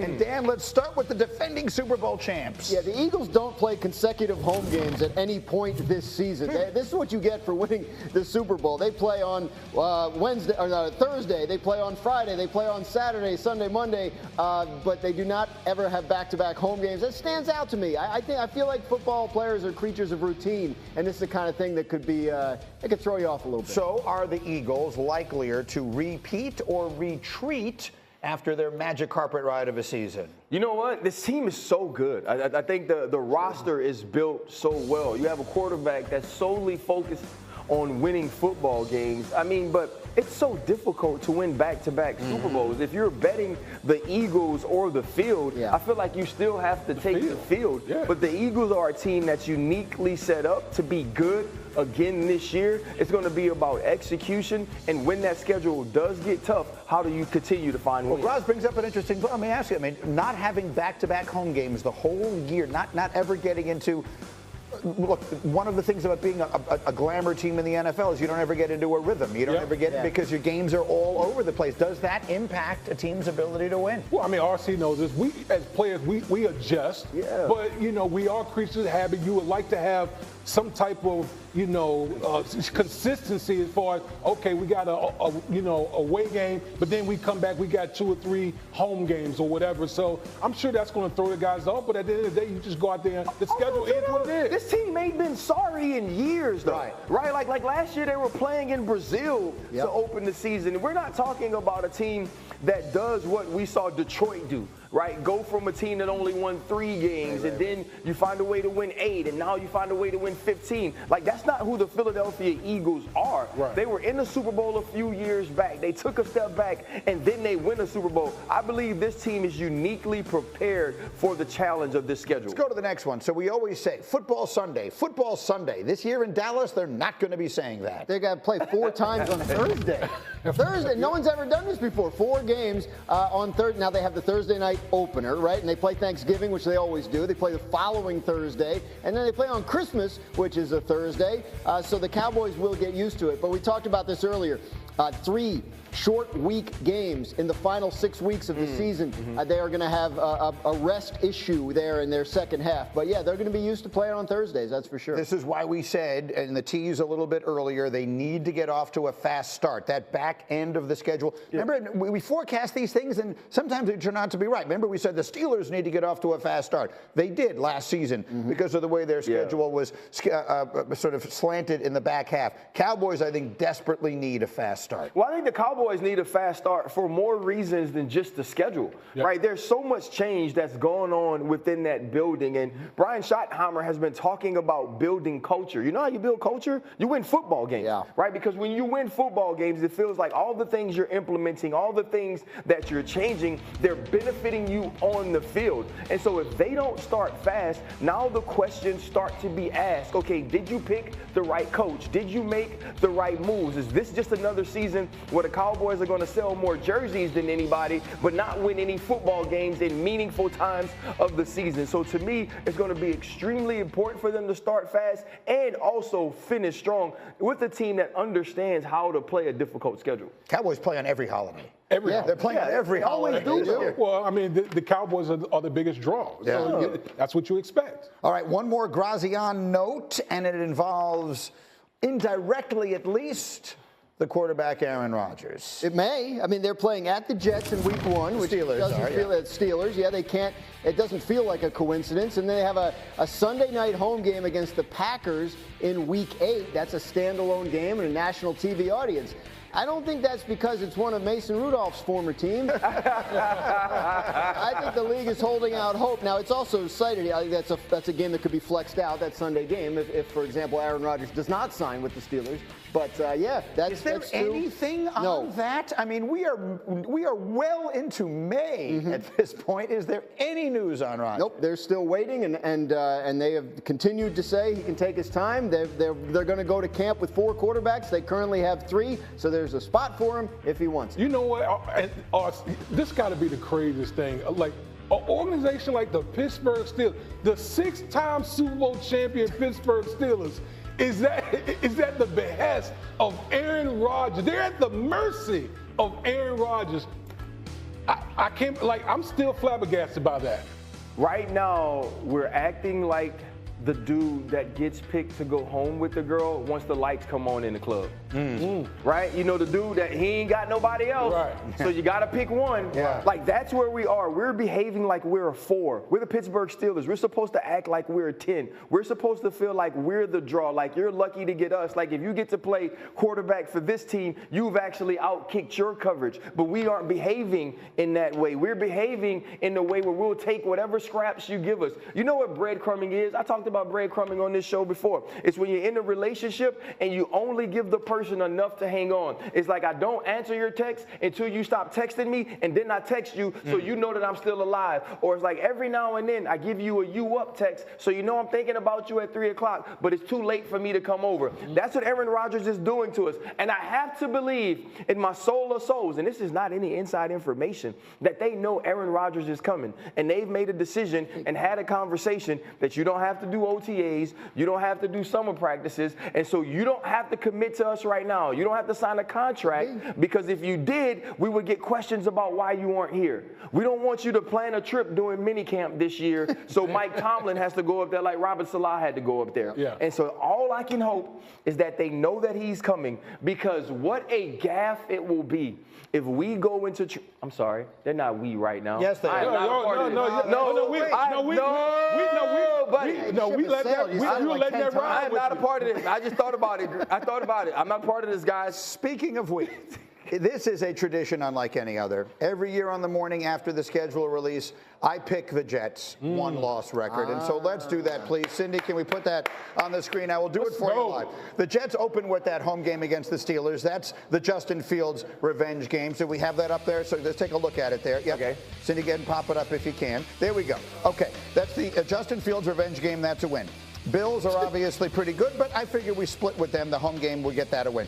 And Dan, let's start with the defending Super Bowl champs. Yeah, the Eagles don't play consecutive home games at any point this season. This is what you get for winning the Super Bowl. They play on Thursday. They play on Friday. They play on Saturday, Sunday, Monday. But they do not ever have back-to-back home games. That stands out to me. I feel like football players are creatures of routine, and this is the kind of thing that could be it could throw you off a little bit. So are the Eagles likelier to repeat or retreat after their magic carpet ride of a season? You know what? This team is so good. I think the roster is built so well. You have a quarterback that's solely focused on winning football games. I mean, but it's so difficult to win back-to-back Super Bowls. If you're betting the Eagles or the field, I feel like you still have to take the field. Yeah. But the Eagles are a team that's uniquely set up to be good again this year. It's going to be about execution, and when that schedule does get tough, how do you continue to find wins? Well, Graz brings up an interesting point. Let me ask you, not having back-to-back home games the whole year, not ever getting into. Look, one of the things about being a glamour team in the NFL is you don't ever get into a rhythm. You don't ever get because your games are all over the place. Does that impact a team's ability to win? Well, I mean, RC knows this. We, as players, we adjust. Yeah. But, we are creatures of habit. You would like to have some type of, consistency as far as, okay, we got a away game, but then we come back, we got 2 or 3 home games or whatever. So I'm sure that's going to throw the guys off, but at the end of the day, you just go out there and the schedule is what it is. This team ain't been sorry in years, though. Right? Like last year, they were playing in Brazil to open the season. We're not talking about a team that does what we saw Detroit do. Right, go from a team that only won 3 games, and then you find a way to win 8, and now you find a way to win 15. Like, that's not who the Philadelphia Eagles are. Right. They were in the Super Bowl a few years back. They took a step back, and then they win a Super Bowl. I believe this team is uniquely prepared for the challenge of this schedule. Let's go to the next one. So we always say, football Sunday, football Sunday. This year in Dallas, they're not going to be saying that. They got to play 4 times on Thursday. Thursday, no one's ever done this before. 4 games on Thursday. Now they have the Thursday night opener, right? And they play Thanksgiving, which they always do. They play the following Thursday, and then they play on Christmas, which is a Thursday. So the Cowboys will get used to it. But we talked about this earlier. 3 short week games in the final 6 weeks of the season. They are going to have a rest issue there in their second half. But, yeah, they're going to be used to playing on Thursdays, that's for sure. This is why we said in the tease a little bit earlier, they need to get off to a fast start, that back end of the schedule. Remember, we forecast these things, and sometimes they turn out to be right. Remember, we said the Steelers need to get off to a fast start. They did last season because of the way their schedule was sort of slanted in the back half. Cowboys, I think, desperately need a fast start. Well, I think the Cowboys need a fast start for more reasons than just the schedule, right? There's so much change that's going on within that building, and Brian Schottenheimer has been talking about building culture. You know how you build culture? You win football games, right? Because when you win football games, it feels like all the things you're implementing, all the things that you're changing, they're benefiting you on the field. And so if they don't start fast, now the questions start to be asked. Okay, did you pick the right coach? Did you make the right moves? Is this just another season where the Cowboys are going to sell more jerseys than anybody, but not win any football games in meaningful times of the season? So to me, it's going to be extremely important for them to start fast and also finish strong with a team that understands how to play a difficult schedule. Cowboys play on every holiday. They're playing on every holiday. Well, I mean, the Cowboys are the biggest draw. So that's what you expect. All right, one more Grazian note, and it involves, indirectly at least, the quarterback Aaron Rodgers. It may. I mean, they're playing at the Jets in week 1, which doesn't feel Steelers. Yeah, they can't. It doesn't feel like a coincidence. And then they have a Sunday night home game against the Packers in week 8. That's a standalone game and a national TV audience. I don't think that's because it's one of Mason Rudolph's former teams. I think the league is holding out hope. Now, it's also cited. I think that's a game that could be flexed out, that Sunday game, if for example, Aaron Rodgers does not sign with the Steelers. But that's is there anything on that? I mean, we are well into May at this point. Is there any news on Rodgers? Nope, they're still waiting, and they have continued to say he can take his time. They're going to go to camp with 4 quarterbacks. They currently have 3, so there's a spot for him if he wants it. You know what? This got to be the craziest thing. Like, an organization like the Pittsburgh Steelers, the 6-time Super Bowl champion Pittsburgh Steelers, is that the behest of Aaron Rodgers? They're at the mercy of Aaron Rodgers. I can't, like, I'm still flabbergasted by that. Right now, we're acting like the dude that gets picked to go home with the girl once the lights come on in the club. Right? You know, the dude that he ain't got nobody else. Right. So you got to pick one. Yeah. Like, that's where we are. We're behaving like we're a 4. We're the Pittsburgh Steelers. We're supposed to act like we're a 10. We're supposed to feel like we're the draw. Like, you're lucky to get us. Like, if you get to play quarterback for this team, you've actually outkicked your coverage. But we aren't behaving in that way. We're behaving in the way where we'll take whatever scraps you give us. You know what breadcrumbing is? I talked about breadcrumbing on this show before. It's when you're in a relationship and you only give the person enough to hang on. It's like, I don't answer your text until you stop texting me, and then I text you so you know that I'm still alive. Or it's like every now and then I give you a "you up" text so you know I'm thinking about you at 3 o'clock, but it's too late for me to come over. That's what Aaron Rodgers is doing to us. And I have to believe in my soul of souls, and this is not any inside information, that they know Aaron Rodgers is coming. And they've made a decision and had a conversation that you don't have to do OTAs, you don't have to do summer practices, and so you don't have to commit to us right now. You don't have to sign a contract, because if you did, we would get questions about why you aren't here. We don't want you to plan a trip during minicamp this year, so Mike Tomlin has to go up there like Robert Salah had to go up there. Yeah. And so all I can hope is that they know that he's coming, because what a gaffe it will be if we go into I'm sorry, they're not we right now. Yes, they are. We let that ride. I'm not a part of this. I just thought about it. I'm not part of this, guys. Speaking of we, this is a tradition unlike any other. Every year on the morning after the schedule release, I pick the Jets' one-loss record. And so let's do that, please. Cindy, can we put that on the screen? I will do it for you live. The Jets open with that home game against the Steelers. That's the Justin Fields revenge game. So we have that up there. So let's take a look at it there. Yep. Okay. Cindy, go ahead and pop it up if you can. There we go. Okay. That's the Justin Fields revenge game. That's a win. Bills are obviously pretty good, but I figure we split with them. The home game, we get that a win.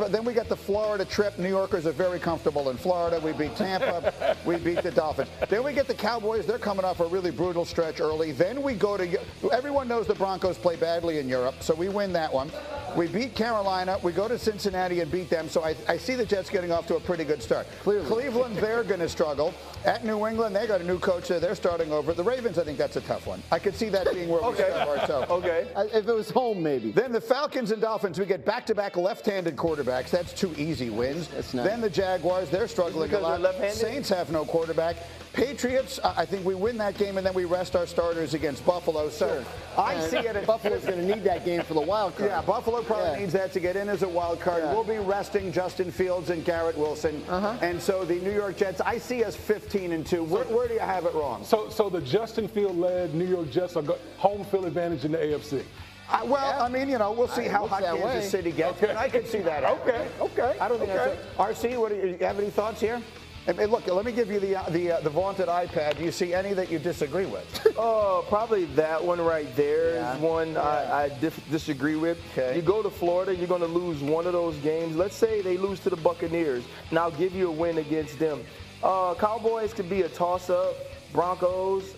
Then we got the Florida trip. New Yorkers are very comfortable in Florida. We beat Tampa. We beat the Dolphins. Then we get the Cowboys. They're coming off a really brutal stretch early. Then we go to – everyone knows the Broncos play badly in Europe, so we win that one. We beat Carolina. We go to Cincinnati and beat them. So I see the Jets getting off to a pretty good start. Cleveland, they're going to struggle. At New England, they got a new coach there. They're starting over. The Ravens, I think that's a tough one. I could see that being where we start ourselves. Okay. If it was home, maybe. Then the Falcons and Dolphins, we get back-to-back left-handed quarterbacks. That's 2 easy wins. That's nice. Then the Jaguars, they're struggling a lot. Saints have no quarterback. Patriots, I think we win that game, and then we rest our starters against Buffalo. So I see it. Buffalo's going to need that game for the wild card. Yeah, Buffalo probably needs that to get in as a wild card. We'll be resting Justin Fields and Garrett Wilson. And so the New York Jets, I see us 15-2. Where do you have it wrong? So the Justin Field-led New York Jets are home field advantage in the AFC. I mean, we'll see how hot Kansas City gets. But I could see that. Okay. I don't think that's it. RC, do you have any thoughts here? Hey, look, let me give you the vaunted iPad. Do you see any that you disagree with? Probably that one right there is one I disagree with. Okay. You go to Florida, you're going to lose one of those games. Let's say they lose to the Buccaneers, and I'll give you a win against them. Cowboys could be a toss-up. Broncos,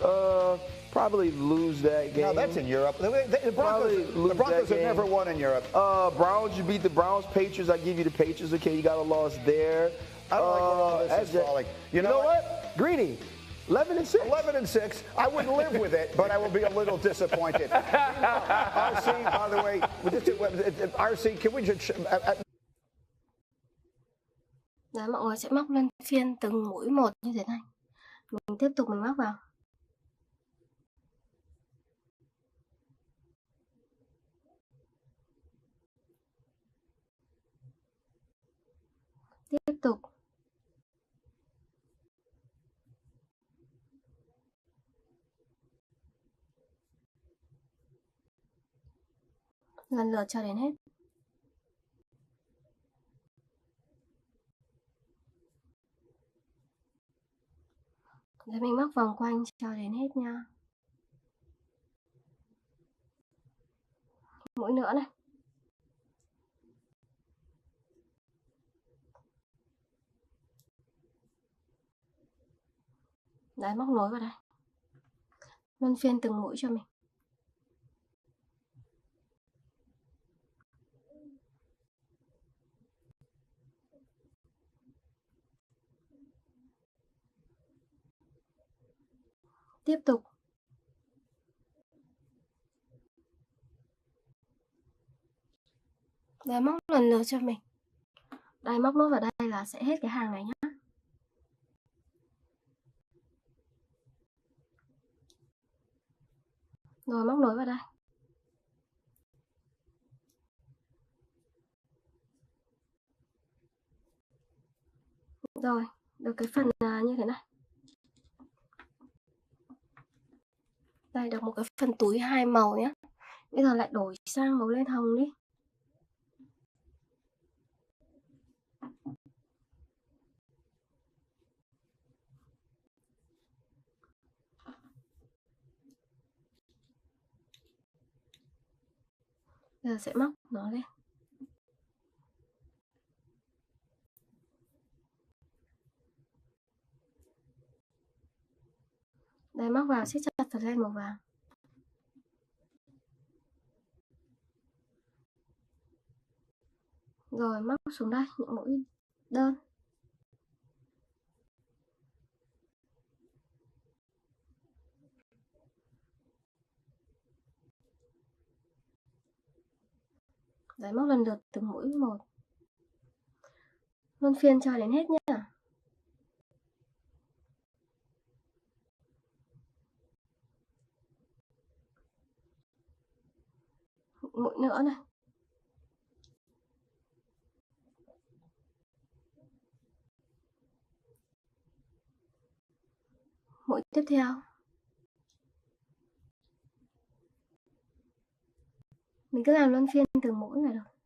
probably lose that game. No, that's in Europe. The Broncos have never won in Europe. Browns, you beat the Browns. Patriots, I give you the Patriots. Okay, you got a loss there. I don't like where all this is falling. You know what? Greeny, 11-6. 11-6. I wouldn't live with it, but I will be a little disappointed. RC, by the way, RC, can we just... Dạ, mọi người sẽ móc lên phiên từng mũi một như thế này. Mình tiếp tục mình móc vào. Tiếp tục. Lần lượt cho đến hết. Để mình móc vòng quanh cho đến hết nha. Mũi nữa này. Đấy, móc nối vào đây. Luân phiên từng mũi cho mình. Tiếp tục. Đây móc lần lượt cho mình. Đây móc nốt vào đây là sẽ hết cái hàng này nhá. Rồi móc nối vào đây. Rồi, được cái phần như thế này. Đây được một cái phần túi 2 màu nhé. Bây giờ lại đổi sang màu lên hồng đi. Giờ sẽ móc nó lên. Đây móc vào siết chặt thật lên màu vàng. Rồi móc xuống đây những mũi đơn. Đấy móc lần lượt từng mũi một. Luân phiên cho đến hết nhá. Mũi nữa này. Mũi tiếp theo. Mình cứ làm luân phiên từng mũi là được.